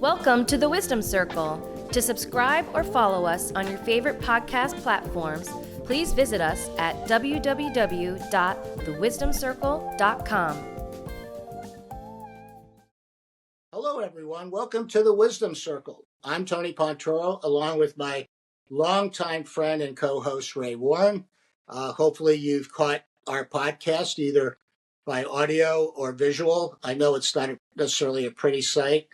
Welcome to the Wisdom Circle. To subscribe or follow us on your favorite podcast platforms, please visit us at www.thewisdomcircle.com. Hello, everyone. Welcome to the Wisdom Circle. I'm Tony Ponturo, along with my longtime friend and co-host, Ray Warren. Hopefully you've caught our podcast either by audio or visual. I know it's not necessarily a pretty sight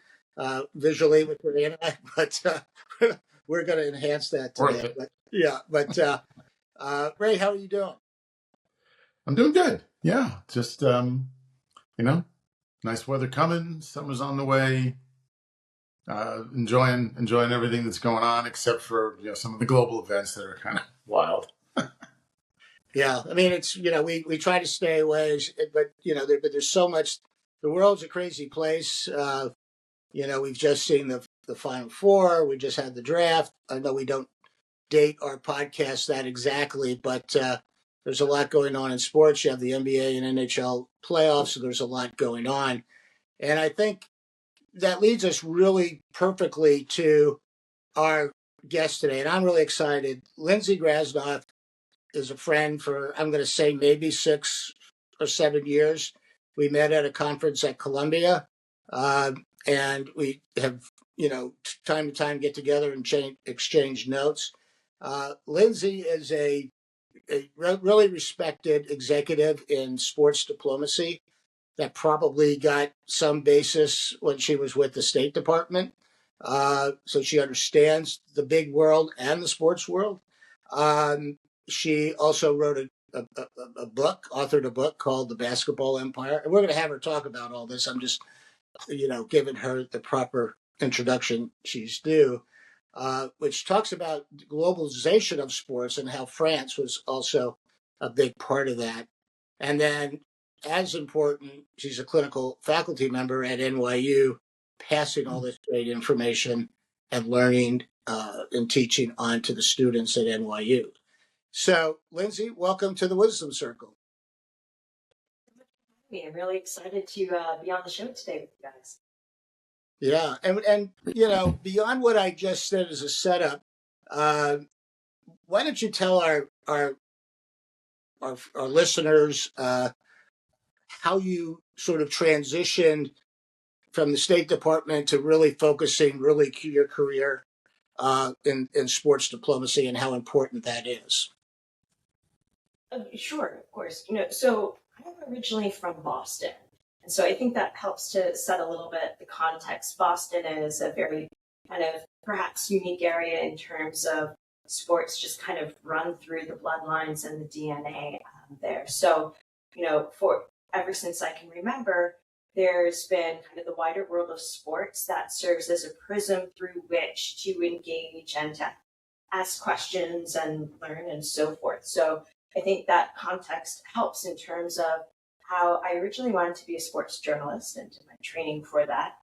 visually with Ray and I, but we're going to enhance that today. Ray, how are you doing? I'm doing good. Yeah, just nice weather coming. Summer's on the way. Enjoying everything that's going on, except for some of the global events that are kind of wild. Yeah, I mean, it's we try to stay away, but there's so much. The world's a crazy place. We've just seen the Final Four. We just had the draft. I know we don't date our podcast that exactly, but there's a lot going on in sports. You have the NBA and NHL playoffs, so there's a lot going on. And I think that leads us really perfectly to our guest today. And I'm really excited. Lindsay Krasnoff is a friend for, I'm going to say, maybe 6 or 7 years. We met at a conference at Columbia, and we have, time to time get together and exchange notes. Lindsay is a really respected executive in sports diplomacy that probably got some basis when she was with the State Department. So she understands the big world and the sports world. She also wrote a book, authored a book called The Basketball Empire. And we're going to have her talk about all this. I'm just, giving her the proper introduction she's due, which talks about globalization of sports and how France was also a big part of that. And then, as important, she's a clinical faculty member at NYU, passing all this great information and learning and teaching on to the students at NYU. So, Lindsay, welcome to the Wisdom Circle. I'm really excited to be on the show today with you guys. Yeah, and beyond what I just said as a setup, why don't you tell our listeners how you sort of transitioned from the State Department to really focusing your career in sports diplomacy and how important that is. Sure, of course. So I'm originally from Boston. And so I think that helps to set a little bit the context. Boston is a very kind of perhaps unique area in terms of sports just kind of run through the bloodlines and the DNA there. So, for ever since I can remember, there's been kind of the wider world of sports that serves as a prism through which to engage and to ask questions and learn and so forth. So I think that context helps in terms of how I originally wanted to be a sports journalist and did my training for that,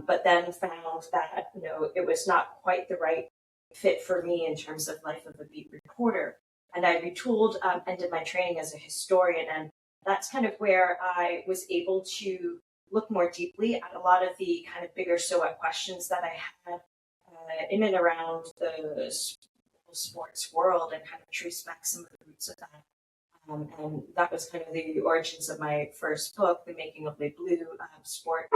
but then found that it was not quite the right fit for me in terms of life of a beat reporter. And I retooled and did my training as a historian, and that's kind of where I was able to look more deeply at a lot of the kind of bigger so what questions that I had in and around the sports world and kind of trace back some of the roots of that. And that was kind of the origins of my first book, The Making of Les Bleus, sport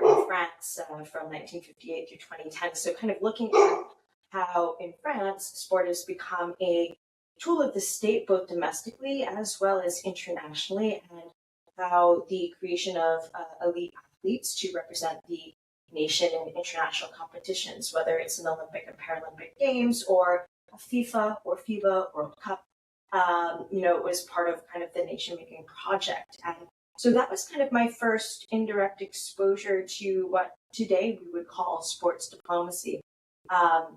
in France from 1958 through 2010. So kind of looking at how in France, sport has become a tool of the state, both domestically as well as internationally, and how the creation of elite athletes to represent the nation in international competitions, whether it's an Olympic and Paralympic Games or a FIFA or FIBA World Cup, it was part of kind of the nation-making project. And so that was kind of my first indirect exposure to what today we would call sports diplomacy. I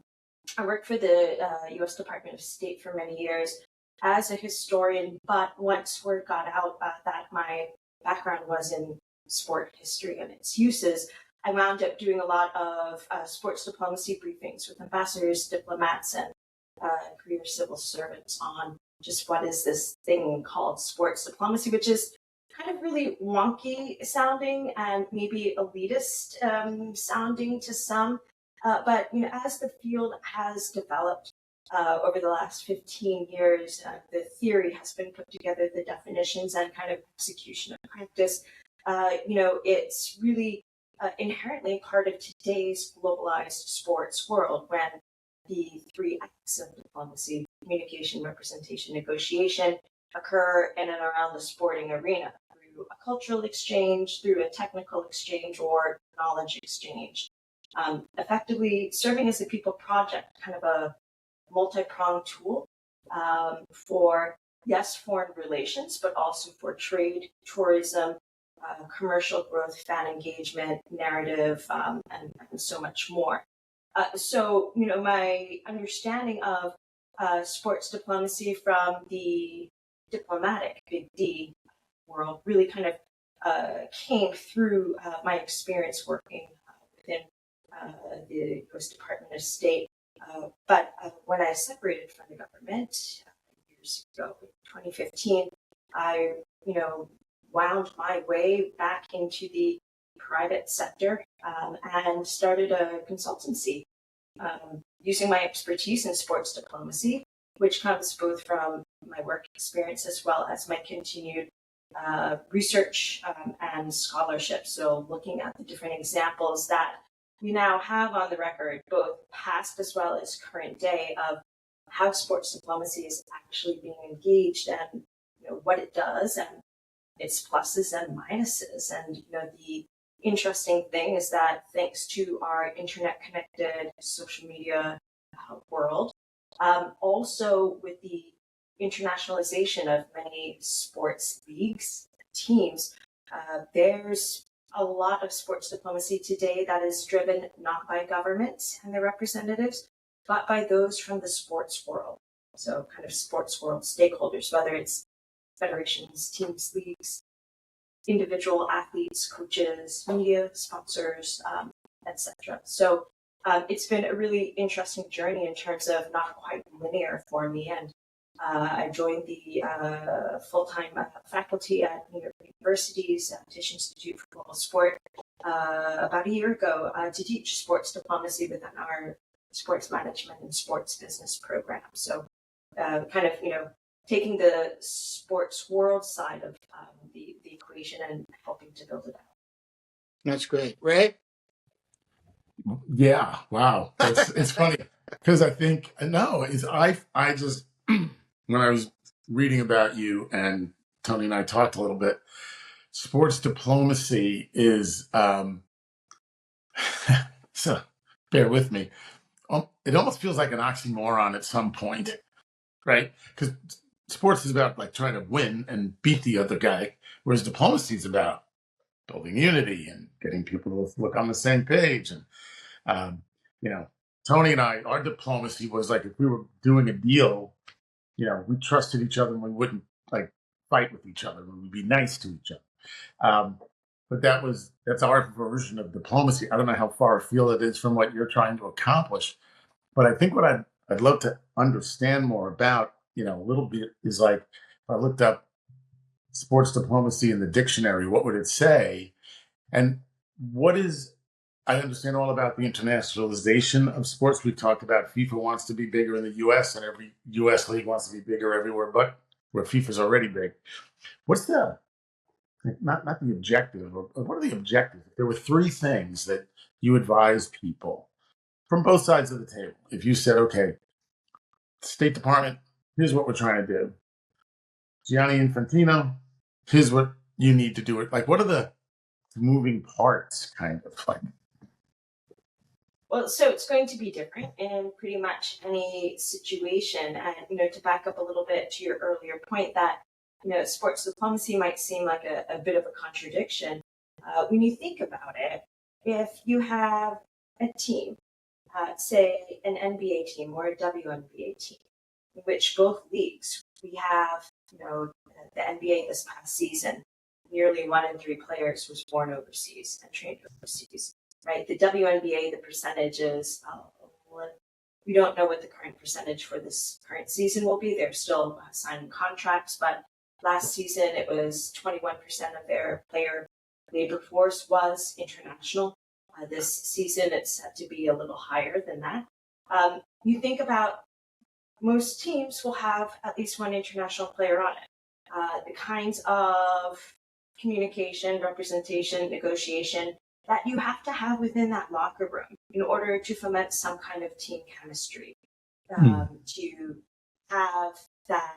worked for the U.S. Department of State for many years as a historian, but once word got out that my background was in sport history and its uses, I wound up doing a lot of sports diplomacy briefings with ambassadors, diplomats, and career civil servants on just what is this thing called sports diplomacy, which is kind of really wonky sounding and maybe elitist sounding to some. But as the field has developed over the last 15 years, the theory has been put together, the definitions and kind of execution of practice. It's really inherently part of today's globalized sports world when the three acts of diplomacy, communication, representation, negotiation, occur in and around the sporting arena through a cultural exchange, through a technical exchange, or knowledge exchange. Effectively serving as a people project, kind of a multi-pronged tool for, yes, foreign relations, but also for trade, tourism, commercial growth, fan engagement, narrative, and so much more. My understanding of sports diplomacy from the diplomatic, big D world really kind of came through my experience working within the U.S. Department of State. But when I separated from the government years ago, 2015, I, wound my way back into the private sector and started a consultancy using my expertise in sports diplomacy, which comes both from my work experience as well as my continued research and scholarship. So looking at the different examples that we now have on the record, both past as well as current day, of how sports diplomacy is actually being engaged and what it does and its pluses and minuses. And the interesting thing is that thanks to our internet connected social media world, also with the internationalization of many sports leagues, teams, there's a lot of sports diplomacy today that is driven not by government and their representatives, but by those from the sports world. So kind of sports world stakeholders, whether it's federations, teams, leagues, individual athletes, coaches, media, sponsors, etc. So it's been a really interesting journey in terms of not quite linear for me. And I joined the full-time faculty at New York University's Tisch Institute for Global Sport about a year ago to teach sports diplomacy within our sports management and sports business program. So kind of, taking the sports world side of the equation and helping to build it out. That's great. Ray? Yeah, wow. It's funny because I think I just when I was reading about you and Tony and I talked a little bit, sports diplomacy is so bear with me. It almost feels like an oxymoron at some point, right? Because sports is about like trying to win and beat the other guy, whereas diplomacy is about building unity and getting people to look on the same page. And Tony and I, our diplomacy was like if we were doing a deal, we trusted each other and we wouldn't like fight with each other. We would be nice to each other. But that's our version of diplomacy. I don't know how far afield it is from what you're trying to accomplish, but I think what I'd love to understand more about, a little bit is like if I looked up sports diplomacy in the dictionary, what would it say? And I understand all about the internationalization of sports. We've talked about FIFA wants to be bigger in the US and every US league wants to be bigger everywhere, but where FIFA's already big. What's not the objective, or what are the objectives? If there were three things that you advise people from both sides of the table. If you said, okay, State Department, here's what we're trying to do. Gianni Infantino, here's what you need to do. It like, what are the moving parts, kind of like? Well, so it's going to be different in pretty much any situation. And, to back up a little bit to your earlier point that, sports diplomacy might seem like a bit of a contradiction. When you think about it, if you have a team, say an NBA team or a WNBA team, in which both leagues, we have, the NBA this past season, nearly 1 in 3 players was born overseas and trained overseas, right? The WNBA, the percentage is, we don't know what the current percentage for this current season will be. They're still signing contracts, but Last season, it was 21% of their player labor force was international. This season, it's set to be a little higher than that. You think about most teams will have at least one international player on it. The kinds of communication, representation, negotiation that you have to have within that locker room in order to foment some kind of team chemistry, to have that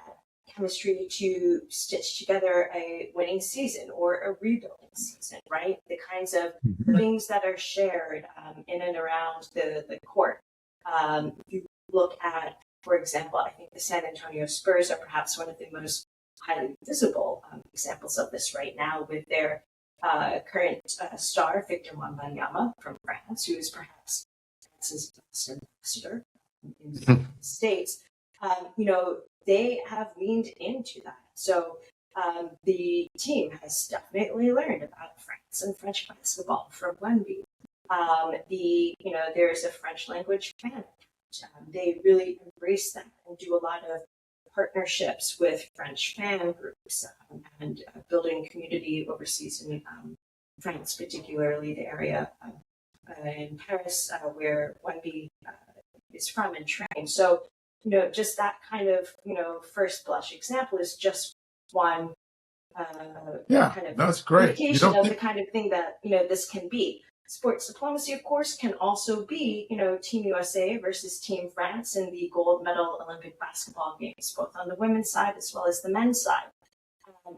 chemistry to stitch together a winning season or a rebuilding season, right? The kinds of things that are shared in and around the court. You look at, for example, I think the San Antonio Spurs are perhaps one of the most highly visible examples of this right now with their current star, Victor Wembanyama from France, who is perhaps France's best ambassador in the United States. They have leaned into that. So the team has definitely learned about France and French basketball from Wemby. There's a French language fan account. They really embrace that and do a lot of partnerships with French fan groups and building community overseas in France, particularly the area in Paris where Wemby is from and trained. So, just that kind of, first blush example is just one kind of that's great. indication of the kind of thing that, this can be. Sports diplomacy, of course, can also be, Team USA versus Team France in the gold medal Olympic basketball games, both on the women's side as well as the men's side.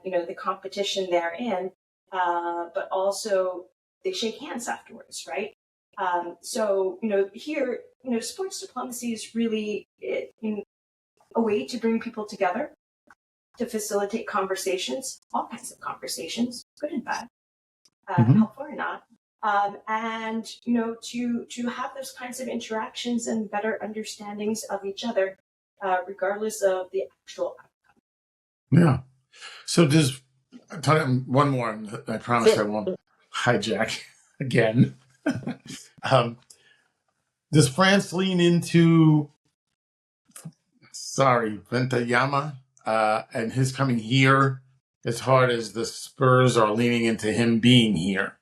The competition therein, but also they shake hands afterwards, right? Here, sports diplomacy is really a way to bring people together, to facilitate conversations, all kinds of conversations, good and bad, helpful or not. And to have those kinds of interactions and better understandings of each other, regardless of the actual outcome. Yeah. So I'll tell you one more, and I promise I won't hijack again. Does France lean into, Ventayama and his coming here as hard as the Spurs are leaning into him being here?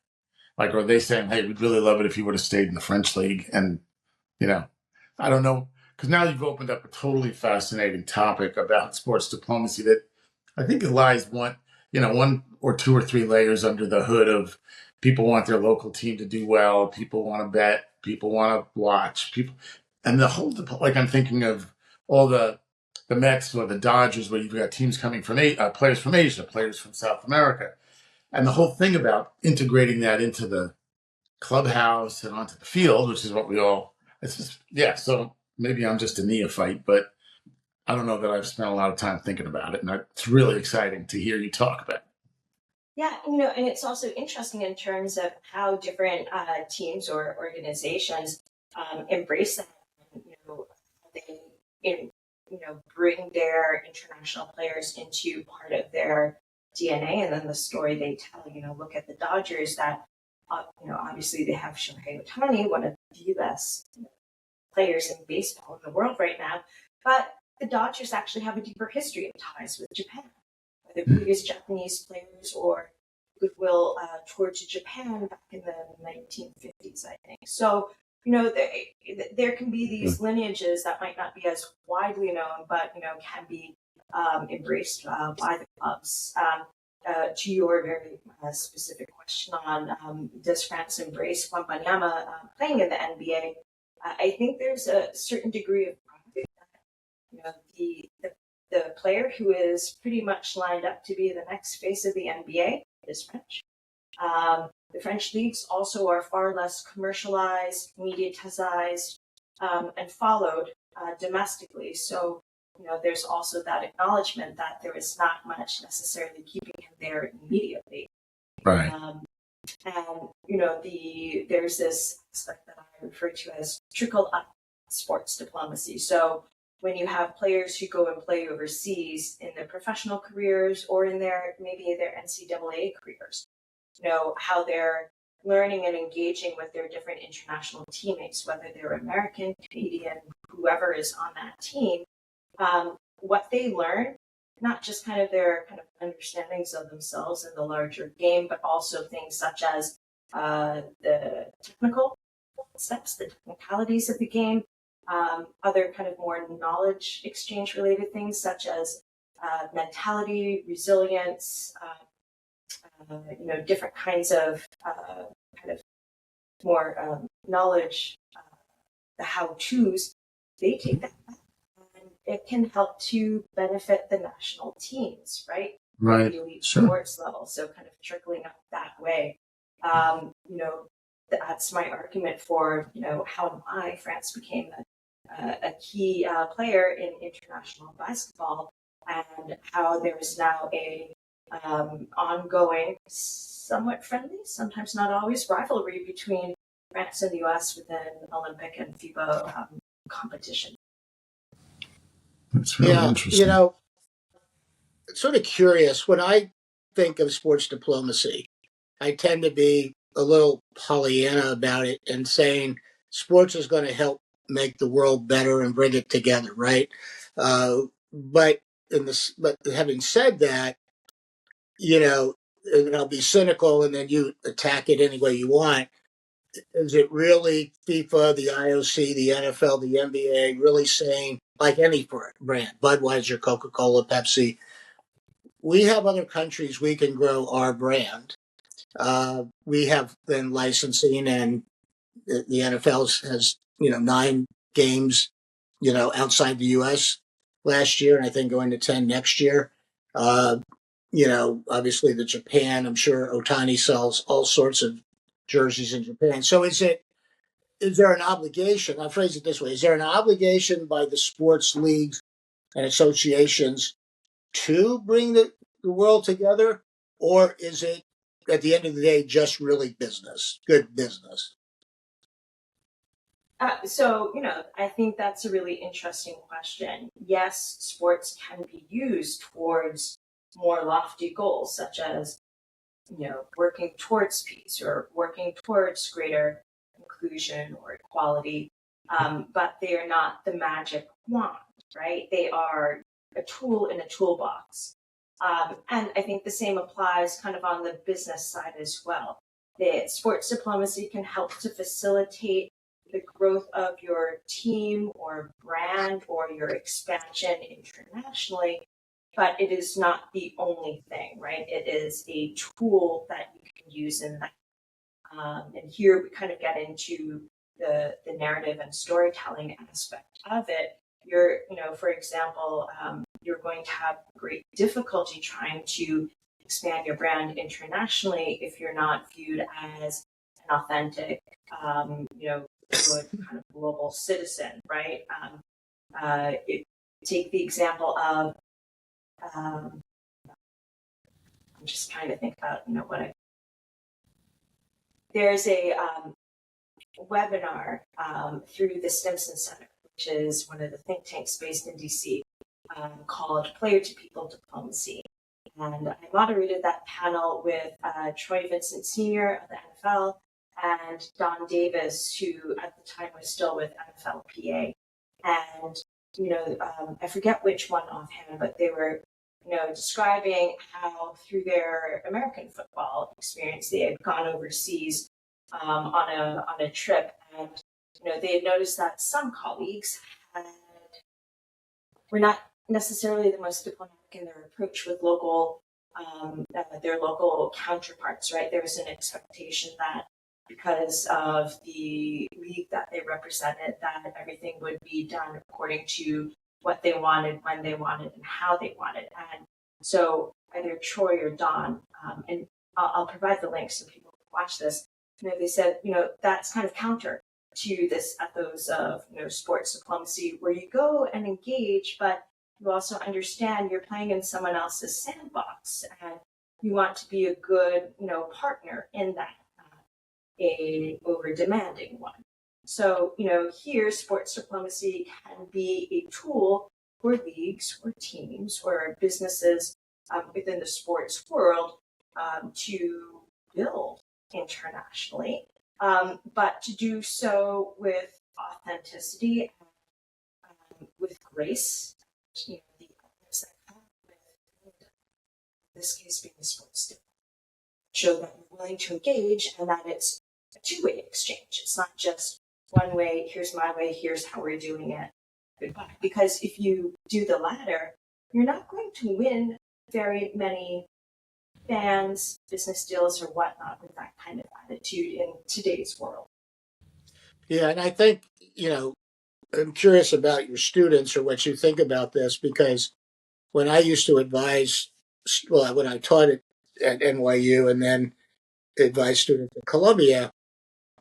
Like, are they saying, hey, we'd really love it if he would have stayed in the French league? And, I don't know, because now you've opened up a totally fascinating topic about sports diplomacy that I think it lies one or two or three layers under the hood of people want their local team to do well, people want to bet, people want to watch, and the whole, like I'm thinking of all the Mets or the Dodgers where you've got teams coming from players from Asia, players from South America. And the whole thing about integrating that into the clubhouse and onto the field, which is what so maybe I'm just a neophyte, but I don't know that I've spent a lot of time thinking about it. And it's really exciting to hear you talk about it. Yeah, and it's also interesting in terms of how different teams or organizations embrace that. They bring their international players into part of their DNA, and then the story they tell. Look at the Dodgers. That obviously they have Shohei Ohtani, one of the best players in baseball in the world right now, but the Dodgers actually have a deeper history of ties with Japan. The previous Japanese players or goodwill toured to Japan back in the 1950s, I think. So, there can be these lineages that might not be as widely known, but, can be embraced by the clubs. To your very specific question on does France embrace Wembanyama playing in the NBA, I think there's a certain degree of pride. The player who is pretty much lined up to be the next face of the NBA is French. The French leagues also are far less commercialized, mediatized, and followed domestically. So, there's also that acknowledgement that there is not much necessarily keeping him there immediately. Right. There's this aspect that I refer to as trickle-up sports diplomacy. So when you have players who go and play overseas in their professional careers or in their NCAA careers, how they're learning and engaging with their different international teammates, whether they're American, Canadian, whoever is on that team, what they learn not just kind of their kind of understandings of themselves in the larger game, but also things such as the technical steps, the technicalities of the game, other kind of more knowledge exchange related things such as mentality, resilience, different kinds of kind of more knowledge, the how-tos. They take that back, and it can help to benefit the national teams, right? Right. At the elite Sure. sports level, so kind of trickling up that way. That's my argument for how and why France became a key player in international basketball, and how there is now a ongoing, somewhat friendly, sometimes not always, rivalry between France and the US within Olympic and FIBA competition. That's really interesting. Sort of curious. When I think of sports diplomacy, I tend to be a little Pollyanna about it and saying sports is going to help make the world better and bring it together, right? But having said that, and I'll be cynical, and then you attack it any way you want. Is it really FIFA, the IOC, the NFL, the NBA really saying, like any brand, Budweiser, Coca-Cola, Pepsi, we have other countries we can grow our brand. We have then licensing, and the NFL has 9 games outside the U.S. last year, and I think going to 10 next year. Obviously the Japan. I'm sure Otani sells all sorts of jerseys in Japan. So is there an obligation? I'll phrase it this way: is there an obligation by the sports leagues and associations to bring the world together, or is it at the end of the day just really business, good business? I think that's a really interesting question. Yes, sports can be used towards more lofty goals, such as, working towards peace or working towards greater inclusion or equality, but they are not the magic wand, right? They are a tool in a toolbox. And I think the same applies kind of on the business side as well. The sports diplomacy can help to facilitate the growth of your team or brand or your expansion internationally, but it is not the only thing, right? It is a tool that you can use in that. And here we kind of get into the narrative and storytelling aspect of it. For example, you're going to have great difficulty trying to expand your brand internationally if you're not viewed as an authentic, good kind of global citizen, right? Take the example of, I'm just trying to think about, there's a webinar through the Stimson Center, which is one of the think tanks based in DC, called Player to People Diplomacy. And I moderated that panel with Troy Vincent Sr. of the NFL and Don Davis, who at the time was still with NFLPA. And, I forget which one offhand, but they were, describing how through their American football experience, they had gone overseas on a trip, and, they had noticed that some colleagues were not necessarily the most diplomatic in their approach with their local counterparts, right? There was an expectation that because of the league that they represented, that everything would be done according to what they wanted, when they wanted, and how they wanted. And so either Troy or Don, and I'll provide the link so people can watch this, they said, that's kind of counter to this ethos of, sports diplomacy, where you go and engage, but you also understand you're playing in someone else's sandbox, and you want to be a good, partner in that, a over-demanding one. So, here sports diplomacy can be a tool for leagues or teams or businesses within the sports world to build internationally, but to do so with authenticity, with grace, the elements that come with this case being the sports student. Show that you're willing to engage and that it's a two-way exchange. It's not just one way, here's my way, here's how we're doing it, goodbye. Because if you do the latter, you're not going to win very many fans, business deals, or whatnot with that kind of attitude in today's world. Yeah, and I think, I'm curious about your students or what you think about this, because when I used to advise, well, when I taught at NYU and then advised students at Columbia,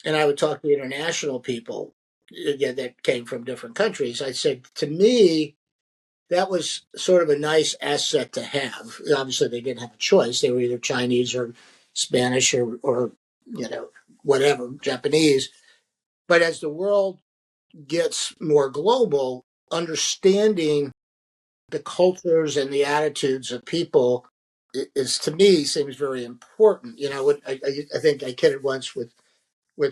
and I would talk to international people, again, that came from different countries, I said, to me, that was sort of a nice asset to have. Obviously, they didn't have a choice. They were either Chinese or Spanish or whatever, Japanese. But as the world gets more global, understanding the cultures and the attitudes of people is, to me, seems very important. I think I kidded once with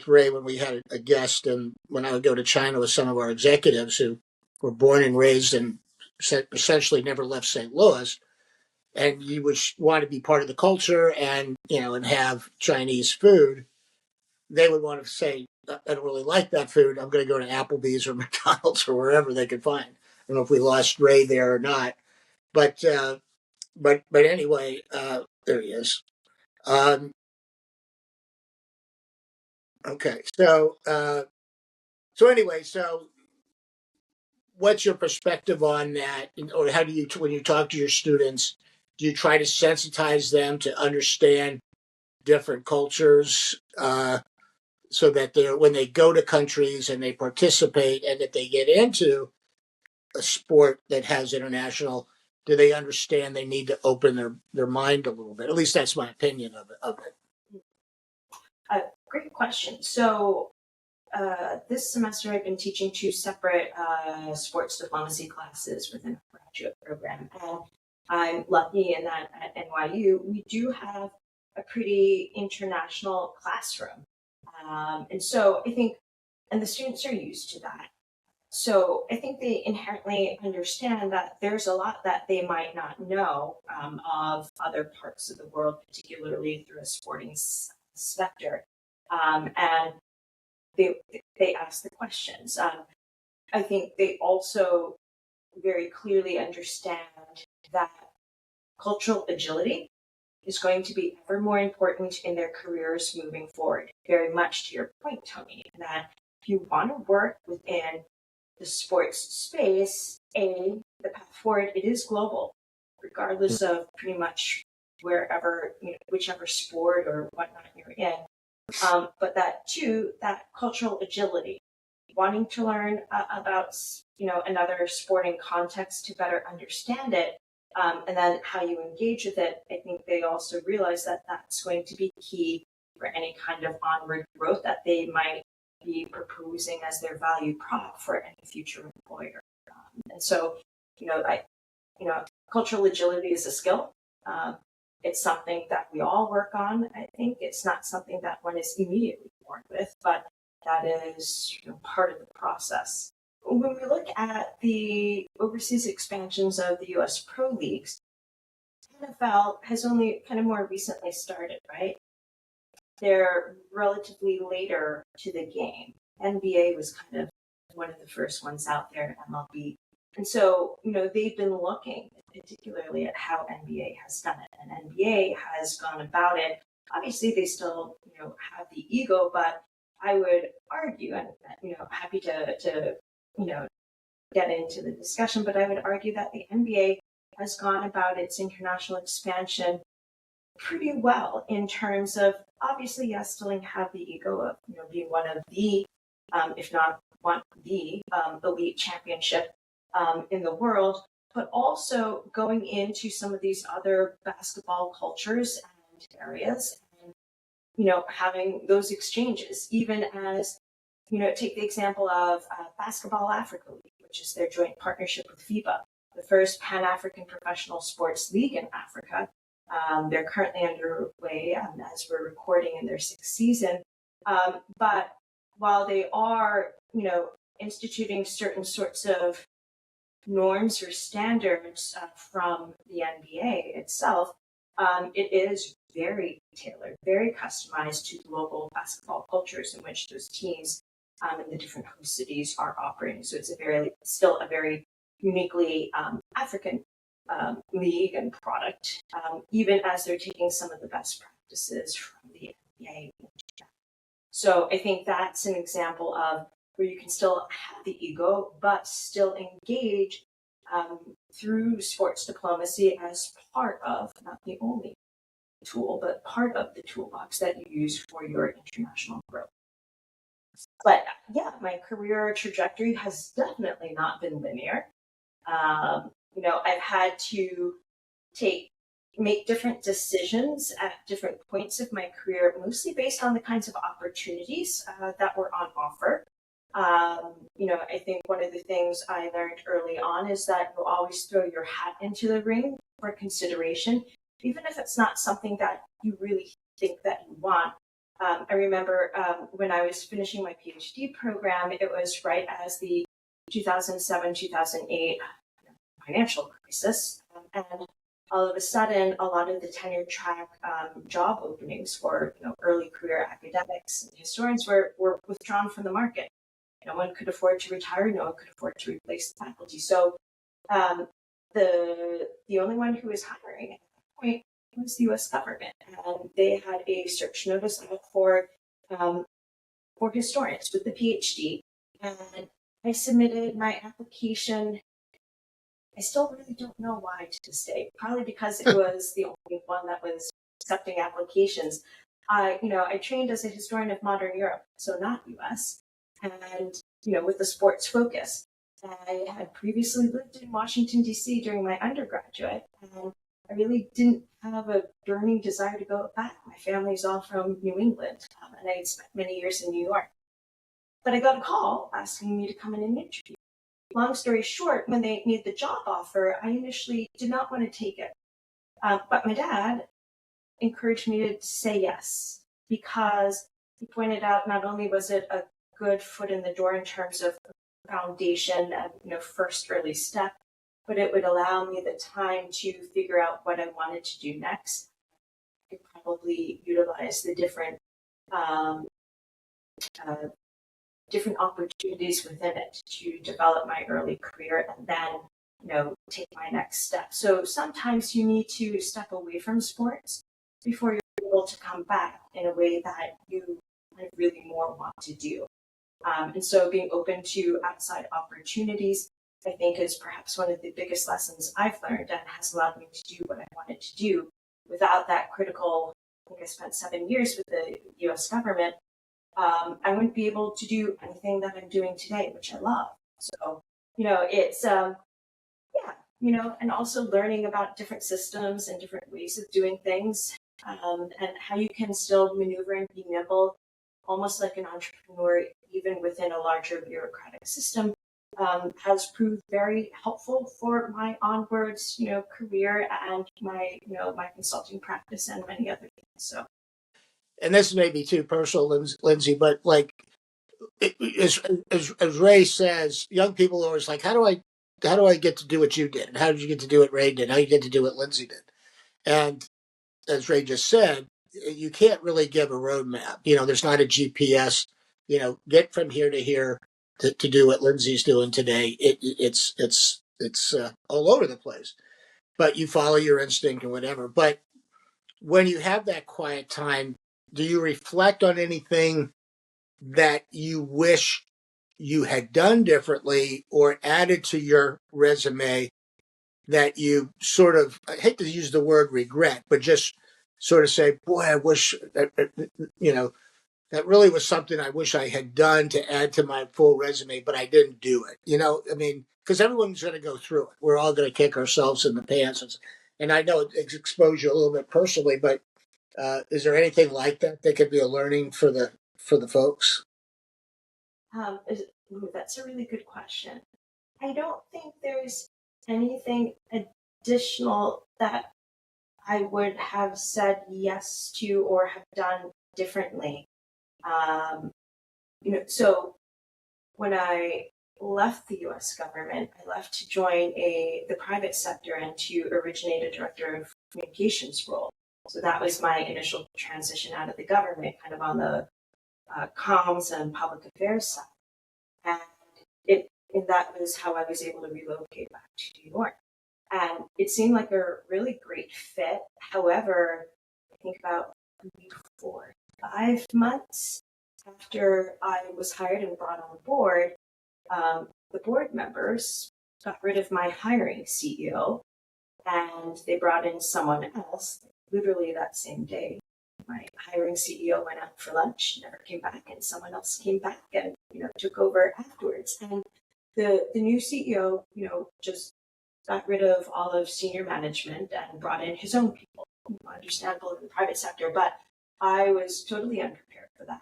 Ray when we had a guest, and when I would go to China with some of our executives who were born and raised and essentially never left St. Louis, and you would want to be part of the culture and have Chinese food, they would want to say, I don't really like that food. I'm going to go to Applebee's or McDonald's or wherever they could find. I don't know if we lost Ray there or not, but anyway, there he is. Okay, so what's your perspective on that, or how do you, when you talk to your students, do you try to sensitize them to understand different cultures? So that when they go to countries and they participate, and if they get into a sport that has international, do they understand they need to open their mind a little bit? At least that's my opinion of it. Great question. So this semester I've been teaching two separate sports diplomacy classes within a graduate program. And I'm lucky in that at NYU, we do have a pretty international classroom. And so I think, and the students are used to that. So I think they inherently understand that there's a lot that they might not know of other parts of the world, particularly through a sporting sector. And they ask the questions. I think they also very clearly understand that cultural agility is going to be ever more important in their careers moving forward. Very much to your point, Tony, that if you want to work within the sports space, the path forward, it is global, regardless of pretty much wherever, whichever sport or whatnot you're in. But that too, that cultural agility, wanting to learn about, another sporting context to better understand it, and then how you engage with it. I think they also realize that that's going to be key for any kind of onward growth that they might be proposing as their value prop for any future employer. And so, cultural agility is a skill. It's something that we all work on. I think it's not something that one is immediately born with, but that is part of the process. When we look at the overseas expansions of the U.S. pro leagues, NFL has only kind of more recently started, right? They're relatively later to the game. NBA was kind of one of the first ones out there, MLB. And so, they've been looking particularly at how NBA has done it. And NBA has gone about it. Obviously, they still, have the ego, but I would argue, and, happy to get into the discussion, but I would argue that the NBA has gone about its international expansion pretty well in terms of, obviously, yes, still have the ego of, being one of the, if not one of the elite championship in the world, but also going into some of these other basketball cultures and areas and, having those exchanges, even as, take the example of Basketball Africa League, which is their joint partnership with FIBA, the first Pan-African professional sports league in Africa. They're currently underway as we're recording in their 6th season. But while they are, instituting certain sorts of norms or standards from the NBA itself, it is very tailored, very customized to the local basketball cultures in which those teams in the different host cities are operating. So it's still a very uniquely African league and product, even as they're taking some of the best practices from the NBA. So I think that's an example of where you can still have the ego, but still engage through sports diplomacy as part of, not the only tool, but part of the toolbox that you use for your international growth. But yeah, my career trajectory has definitely not been linear. I've had to make different decisions at different points of my career, mostly based on the kinds of opportunities that were on offer. I think one of the things I learned early on is that you always throw your hat into the ring for consideration, even if it's not something that you really think that you want. I remember when I was finishing my PhD program, it was right as the 2007-2008 financial crisis. And all of a sudden, a lot of the tenure track job openings for early career academics and historians were withdrawn from the market. No one could afford to retire. No one could afford to replace the faculty. So the only one who was hiring at that point was the U.S. government, and they had a search notice out for historians with the PhD. And I submitted my application. I still really don't know why to this day. Probably because it was the only one that was accepting applications. I trained as a historian of modern Europe, so not U.S. And with a sports focus. I had previously lived in Washington, D.C. during my undergraduate, and I really didn't have a burning desire to go back. My family's all from New England, and I had spent many years in New York. But I got a call asking me to come in and interview. Long story short, when they made the job offer, I initially did not want to take it. But my dad encouraged me to say yes, because he pointed out not only was it a good foot in the door in terms of foundation and first early step, but it would allow me the time to figure out what I wanted to do next. I could probably utilize the different opportunities within it to develop my early career and then take my next step. So sometimes you need to step away from sports before you're able to come back in a way that you really more want to do. And so being open to outside opportunities, I think, is perhaps one of the biggest lessons I've learned and has allowed me to do what I wanted to do. Without that critical, I think I spent 7 years with the U.S. government, I wouldn't be able to do anything that I'm doing today, which I love. So, it's, and also learning about different systems and different ways of doing things, and how you can still maneuver and be nimble, almost like an entrepreneur, even within a larger bureaucratic system, has proved very helpful for my onwards, career and my consulting practice and many other things. So, and this may be too personal, Lindsay, but like as Ray says, young people are always like, how do I get to do what you did? And how did you get to do what Ray did? How you get to do what Lindsay did? And as Ray just said, you can't really give a roadmap. There's not a GPS. Get from here to here to do what Lindsay's doing today. It's all over the place. But you follow your instinct or whatever. But when you have that quiet time, do you reflect on anything that you wish you had done differently or added to your resume that you sort of, I hate to use the word regret, but just sort of say, boy, I wish, that really was something I wish I had done to add to my full resume, but I didn't do it. Because everyone's going to go through it. We're all going to kick ourselves in the pants. And I know it's exposed you a little bit personally, but is there anything like that could be a learning for the folks? That's a really good question. I don't think there's anything additional that I would have said yes to or have done differently. So when I left the U.S. government, I left to join the private sector and to originate a director of communications role. So that was my initial transition out of the government, kind of on the comms and public affairs side. And that was how I was able to relocate back to New York. And it seemed like a really great fit. However, I think about 5 months after I was hired and brought on board, the board members got rid of my hiring CEO and they brought in someone else literally that same day. My hiring CEO went out for lunch, never came back, and someone else came back and took over afterwards. And the new CEO, just got rid of all of senior management and brought in his own people. Understandable in the private sector, but I was totally unprepared for that.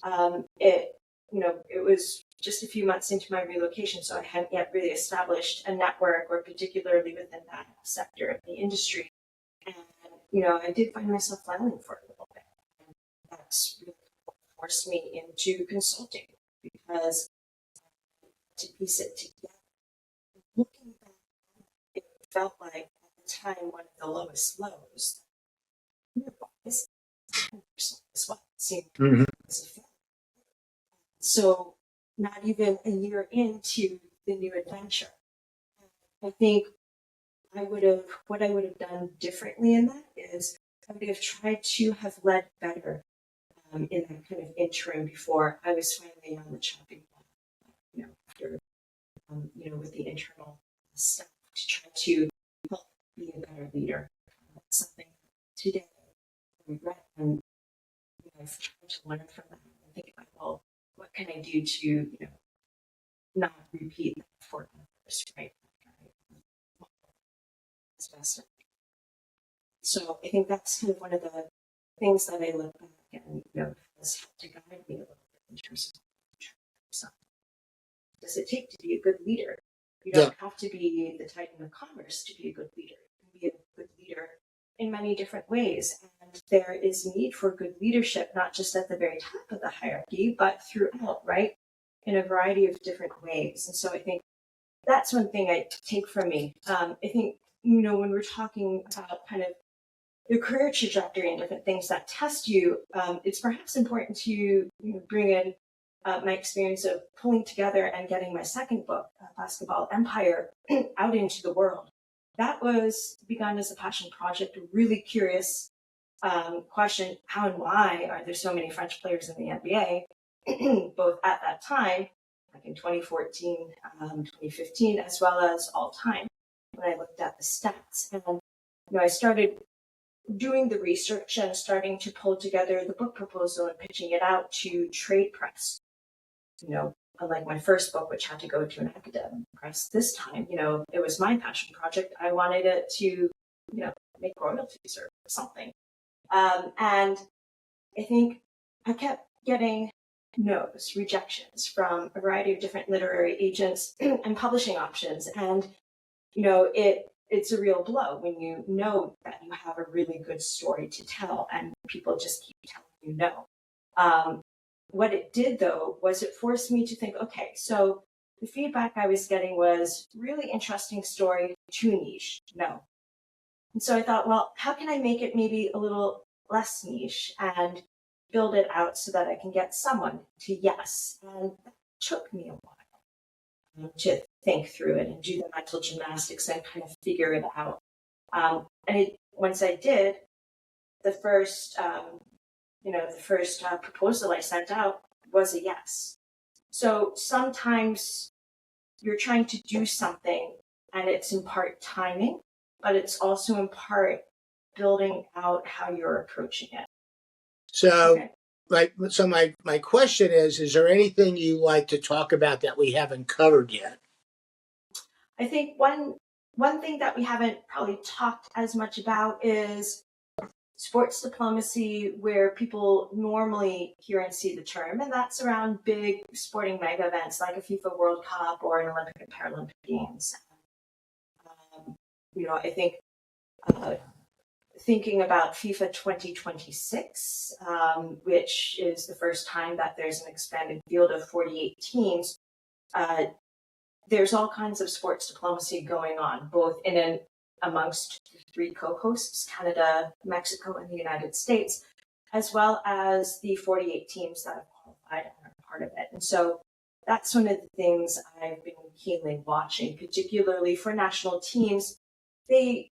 And it was just a few months into my relocation, so I hadn't yet really established a network, or particularly within that sector of the industry. And I did find myself flailing for a little bit. And that's really what forced me into consulting, because to piece it together, looking back, it felt like at the time one of the lowest lows. This is what seemed as a failure. So not even a year into the new adventure, I think what I would have done differently in that is I would have tried to have led better in that kind of interim before I was finally on the chopping block, after, with the internal stuff to try to help be a better leader. That's something today I regret, and I've tried to learn from that and think about, well, what can I do to, not repeat that for others, right? As best. So I think that's kind of one of the things that I look back and has helped to guide me a little bit in terms of what does it take to be a good leader. You don't have to be the titan of commerce to be a good leader. You can be a good leader in many different ways, and there is need for good leadership, not just at the very top of the hierarchy, but throughout, right, in a variety of different ways. And so I think that's one thing I take from me. I think when we're talking about kind of your career trajectory and different things that test you, it's perhaps important to bring in my experience of pulling together and getting my second book, Basketball Empire, out into the world. That was begun as a passion project, a really curious question: how and why are there so many French players in the NBA, both at that time, like in 2014, 2015, as well as all time, when I looked at the stats. And I started doing the research and starting to pull together the book proposal and pitching it out to trade press. Unlike my first book, which had to go to an academic press, this time, it was my passion project. I wanted it to, make royalties or something. And I think I kept getting no's, rejections from a variety of different literary agents and publishing options. And, it's a real blow when you know that you have a really good story to tell and people just keep telling you no. What it did, though, was it forced me to think, okay, so the feedback I was getting was really interesting story, too niche, no. And so I thought, well, how can I make it maybe a little less niche and build it out so that I can get someone to yes? And that took me a while to think through it and do the mental gymnastics and kind of figure it out. Once I did, the first proposal I sent out was a yes. So sometimes you're trying to do something and it's in part timing, but it's also in part building out how you're approaching it. So, Okay. my question is there anything you like to talk about that we haven't covered yet? I think one thing that we haven't probably talked as much about is sports diplomacy, where people normally hear and see the term, and that's around big sporting mega events like a FIFA World Cup or an Olympic and Paralympic Games. I think thinking about FIFA 2026, which is the first time that there's an expanded field of 48 teams, there's all kinds of sports diplomacy going on, both in an amongst the three co-hosts, Canada, Mexico, and the United States, as well as the 48 teams that have qualified and are part of it. And so that's one of the things I've been keenly watching, particularly for national teams. They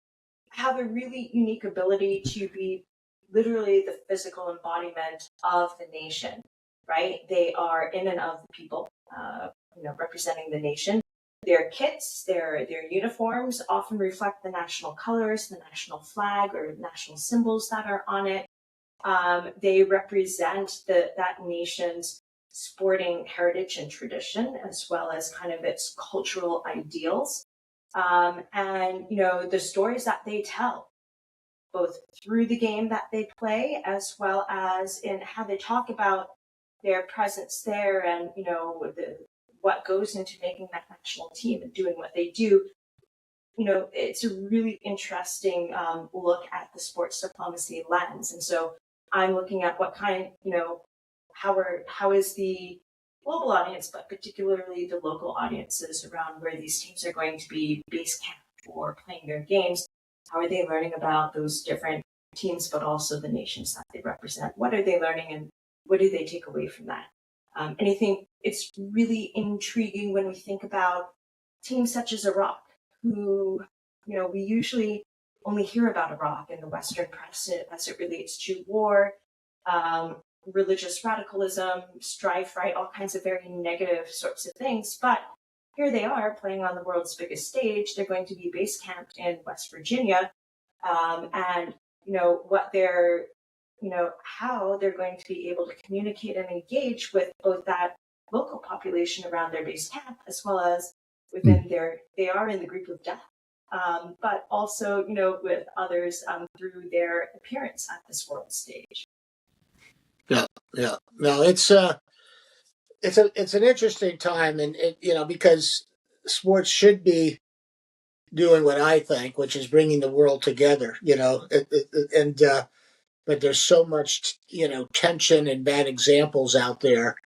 have a really unique ability to be literally the physical embodiment of the nation, right? They are in and of the people, representing the nation. Their kits, their uniforms often reflect the national colors, the national flag, or national symbols that are on it. They represent that nation's sporting heritage and tradition, as well as kind of its cultural ideals. And the stories that they tell, both through the game that they play, as well as in how they talk about their presence there, and what goes into making that national team and doing what they do. It's a really interesting look at the sports diplomacy lens. And so I'm looking at what kind, how is the global audience, but particularly the local audiences around where these teams are going to be base camped or playing their games. How are they learning about those different teams, but also the nations that they represent? What are they learning, and what do they take away from that? And I think it's really intriguing when we think about teams such as Iraq, who, we usually only hear about Iraq in the Western press as it relates to war, religious radicalism, strife, right? All kinds of very negative sorts of things. But here they are playing on the world's biggest stage. They're going to be base camped in West Virginia. And, what they're, how they're going to be able to communicate and engage with both that local population around their base camp, as well as within they are in the group of death, but also, with others through their appearance at this world stage. Yeah. No, it's an interesting time, and because sports should be doing what I think, which is bringing the world together. But there's so much tension and bad examples out there,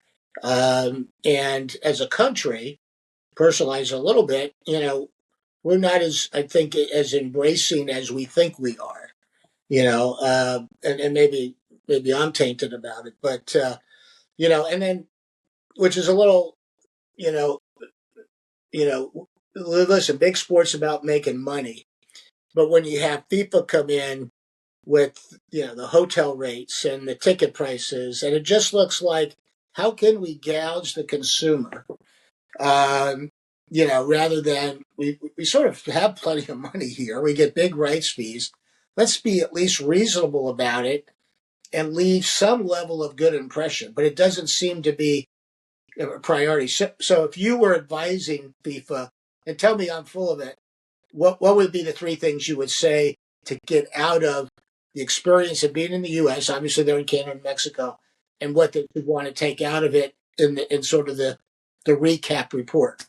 and as a country, personalize a little bit, we're not as, I think, as embracing as we think we are. And maybe I'm tainted about it, but and then, which is a little, you know, listen, big sports about making money, but when you have FIFA come in with the hotel rates and the ticket prices, and it just looks like, how can we gouge the consumer? Rather than we sort of have plenty of money here, we get big rights fees. Let's be at least reasonable about it and leave some level of good impression. But it doesn't seem to be a priority. So if you were advising FIFA, and tell me I'm full of it, what would be the three things you would say to get out of the experience of being in the U.S.? Obviously, they're in Canada and Mexico, and what they would want to take out of it in sort of the recap report.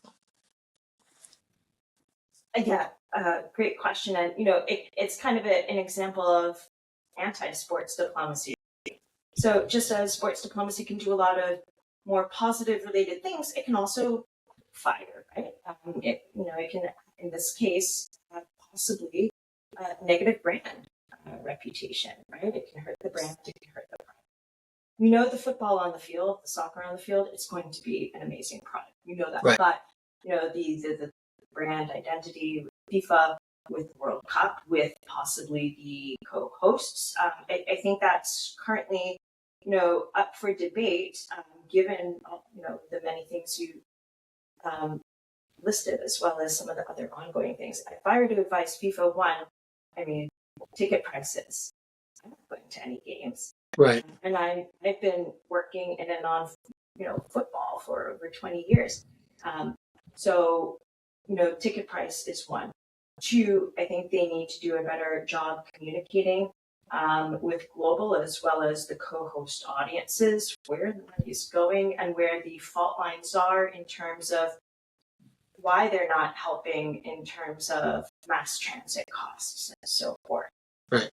Yeah, great question. And, it's kind of an example of anti-sports diplomacy. So just as sports diplomacy can do a lot of more positive related things, it can also fire, right? It can, in this case, possibly a negative brand reputation, right? It can hurt the brand, it can hurt the product. We know the football on the field, the soccer on the field, it's going to be an amazing product. We know that. Right. But, the brand identity with FIFA, with the World Cup, with possibly the co-hosts, I think that's currently, up for debate, given, the many things you listed, as well as some of the other ongoing things. If I were to advise FIFA, ticket prices. I'm not going to any games. Right. And I've been working in and on, football for over 20 years. So, ticket price is one. Two, I think they need to do a better job communicating with global as well as the co-host audiences, where the money is going and where the fault lines are in terms of why they're not helping in terms of mass transit costs and so forth. Right.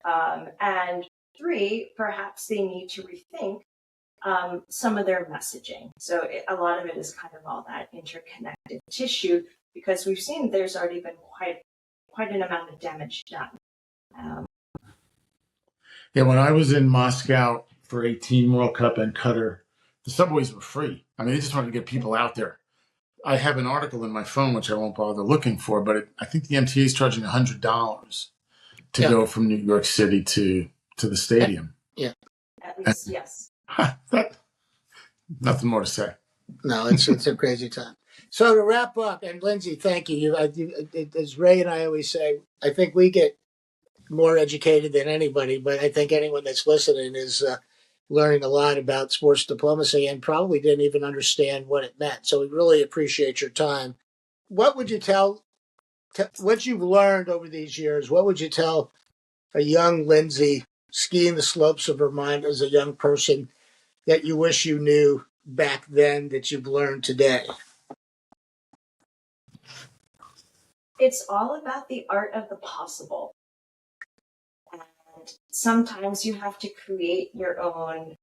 And three, perhaps they need to rethink some of their messaging. So a lot of it is kind of all that interconnected tissue, because we've seen there's already been quite an amount of damage done. Yeah, when I was in Moscow for 18 World Cup and Qatar, the subways were free. I mean, they just wanted to get people out there. I have an article in my phone, which I won't bother looking for, but I think the MTA is charging $100 to go from New York City to the stadium. Yeah. At least, yes. Nothing more to say. No, it's a crazy time. So to wrap up, and Lindsay, thank you. As Ray and I always say, I think we get more educated than anybody, but I think anyone that's listening is learning a lot about sports diplomacy and probably didn't even understand what it meant. So we really appreciate your time. What would you what you've learned over these years, what would you tell a young Lindsay skiing the slopes of Vermont as a young person that you wish you knew back then that you've learned today? It's all about the art of the possible. And sometimes you have to create your own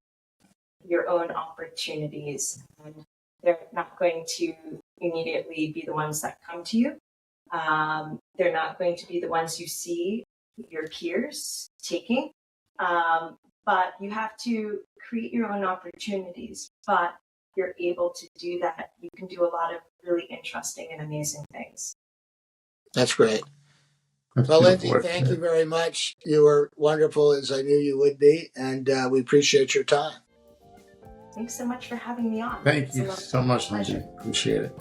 opportunities. And they're not going to immediately be the ones that come to you. They're not going to be the ones you see your peers taking. But you have to create your own opportunities. But you're able to do that. You can do a lot of really interesting and amazing things. That's great. Well, Lindsay, thank you very much. You were wonderful, as I knew you would be, and we appreciate your time. Thanks so much for having me on. Thank you so much, Lindsay. Appreciate it.